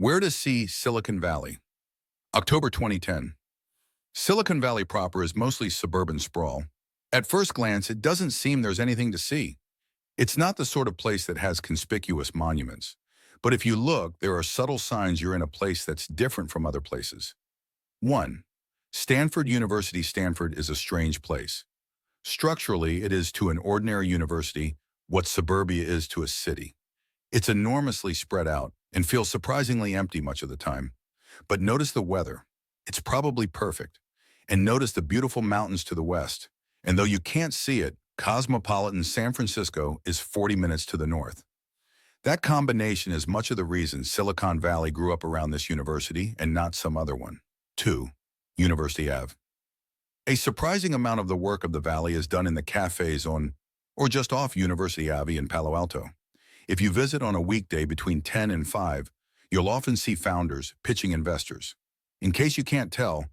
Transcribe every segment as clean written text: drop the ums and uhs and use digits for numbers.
Where to see Silicon Valley? October 2010. Silicon Valley proper is mostly suburban sprawl. At first glance, it doesn't seem there's anything to see. It's not the sort of place that has conspicuous monuments. But if you look, there are subtle signs you're in a place that's different from other places. 1. Stanford University. Stanford is a strange place. Structurally, it is to an ordinary university what suburbia is to a city. It's enormously spread out and feels surprisingly empty much of the time. But notice the weather. It's probably perfect. And notice the beautiful mountains to the west. And though you can't see it, cosmopolitan San Francisco is 40 minutes to the north. That combination is much of the reason Silicon Valley grew up around this university and not some other one. 2. University Ave. A surprising amount of the work of the valley is done in the cafes on or just off University Ave in Palo Alto. If you visit on a weekday between 10 and 5, you'll often see founders pitching investors. In case you can't tell,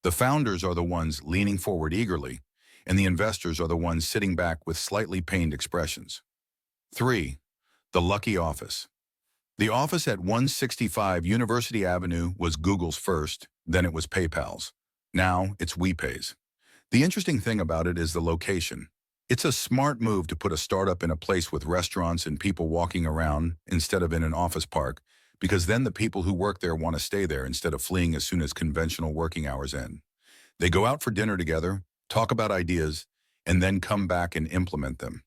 the founders are the ones leaning forward eagerly, and the investors are the ones sitting back with slightly pained expressions. 3. The Lucky Office. The office at 165 University Avenue was Google's first, then it was PayPal's. Now it's WePay's. The interesting thing about it is the location. It's a smart move to put a startup in a place with restaurants and people walking around instead of in an office park, because then the people who work there want to stay there instead of fleeing as soon as conventional working hours end. They go out for dinner together, talk about ideas, and then come back and implement them.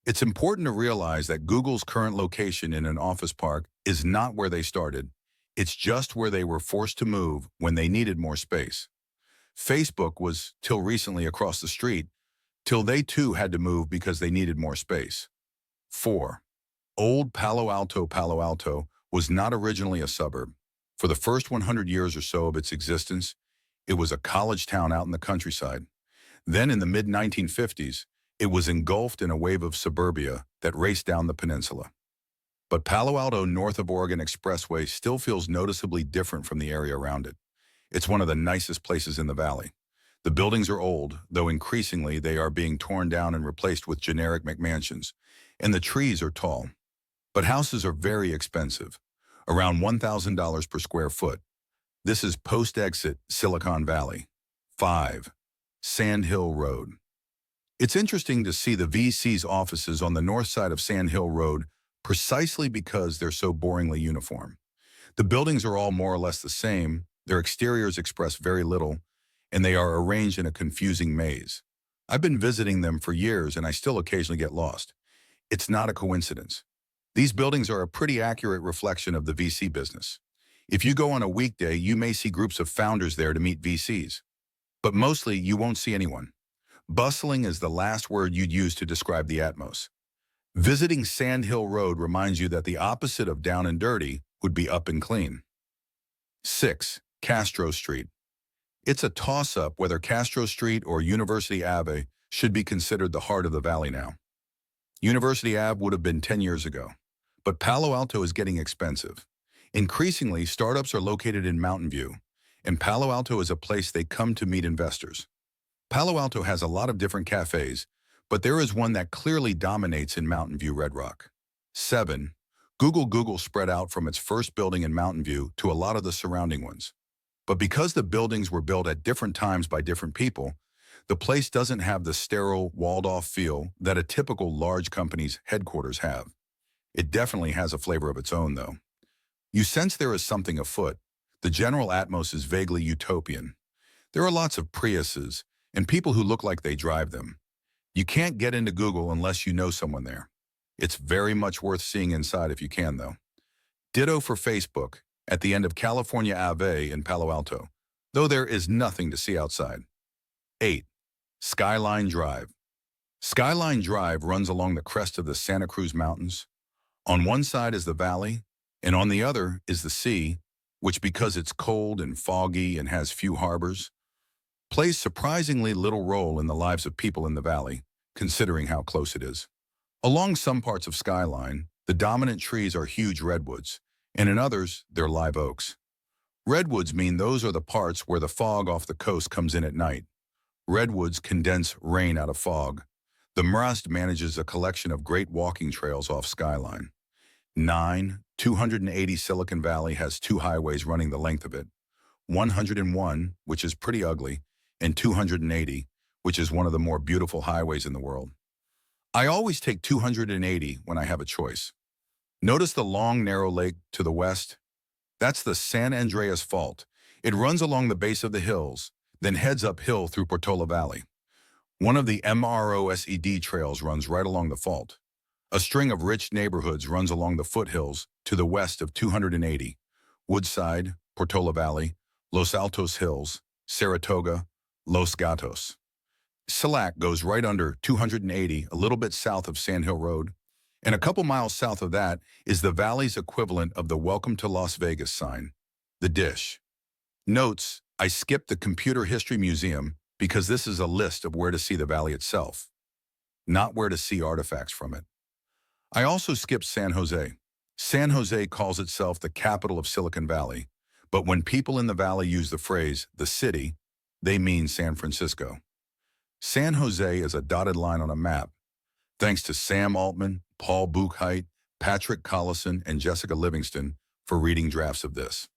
It's important to realize that Google's current location in an office park is not where they started. It's just where they were forced to move when they needed more space. Facebook was, till recently, across the street, till they too had to move because they needed more space. 4. Old Palo Alto. Palo Alto was not originally a suburb. For the first 100 years or so of its existence, it was a college town out in the countryside. Then in the mid-1950s, it was engulfed in a wave of suburbia that raced down the peninsula. But Palo Alto north of Oregon Expressway still feels noticeably different from the area around it. It's one of the nicest places in the valley. The buildings are old, though increasingly they are being torn down and replaced with generic McMansions, and the trees are tall. But houses are very expensive, around $1,000 per square foot. This is post-exit Silicon Valley. 5. Sand Hill Road. It's interesting to see the VC's offices on the north side of Sand Hill Road precisely because they're so boringly uniform. The buildings are all more or less the same, their exteriors express very little, and they are arranged in a confusing maze. I've been visiting them for years and I still occasionally get lost. It's not a coincidence. These buildings are a pretty accurate reflection of the VC business. If you go on a weekday, you may see groups of founders there to meet VCs. But mostly, you won't see anyone. Bustling is the last word you'd use to describe the atmos. Visiting Sand Hill Road reminds you that the opposite of down and dirty would be up and clean. 6. Castro Street. It's a toss-up whether Castro Street or University Ave should be considered the heart of the valley now. University Ave would have been 10 years ago. But Palo Alto is getting expensive. Increasingly, startups are located in Mountain View, and Palo Alto is a place they come to meet investors. Palo Alto has a lot of different cafes, but there is one that clearly dominates in Mountain View, Red Rock. 7. Google spread out from its first building in Mountain View to a lot of the surrounding ones. But because the buildings were built at different times by different people, the place doesn't have the sterile, walled-off feel that a typical large company's headquarters have. It definitely has a flavor of its own, though. You sense there is something afoot. The general atmos is vaguely utopian. There are lots of Priuses and people who look like they drive them. You can't get into Google unless you know someone there. It's very much worth seeing inside if you can, though. Ditto for Facebook at the end of California Ave in Palo Alto, though there is nothing to see outside. 8. Skyline Drive. Skyline Drive runs along the crest of the Santa Cruz Mountains. On one side is the valley, and on the other is the sea, which, because it's cold and foggy and has few harbors, plays surprisingly little role in the lives of people in the valley, considering how close it is. Along some parts of Skyline, the dominant trees are huge redwoods, and in others, they're live oaks. Redwoods mean those are the parts where the fog off the coast comes in at night. Redwoods condense rain out of fog. The MRASD manages a collection of great walking trails off Skyline. 9. 280 Silicon Valley has two highways running the length of it, 101, which is pretty ugly, and 280, which is one of the more beautiful highways in the world. I always take 280 when I have a choice. Notice the long, narrow lake to the west? That's the San Andreas Fault. It runs along the base of the hills, then heads uphill through Portola Valley. One of the MROSED trails runs right along the fault. A string of rich neighborhoods runs along the foothills to the west of 280. Woodside, Portola Valley, Los Altos Hills, Saratoga, Los Gatos. Silac goes right under 280, a little bit south of Sand Hill Road, and a couple miles south of that is the valley's equivalent of the Welcome to Las Vegas sign, the Dish. Notes, I skipped the Computer History Museum because this is a list of where to see the valley itself, not where to see artifacts from it. I also skipped San Jose. San Jose calls itself the capital of Silicon Valley, but when people in the valley use the phrase, the city, they mean San Francisco. San Jose is a dotted line on a map, thanks to Sam Altman, Paul Buchheit, Patrick Collison, and Jessica Livingston for reading drafts of this.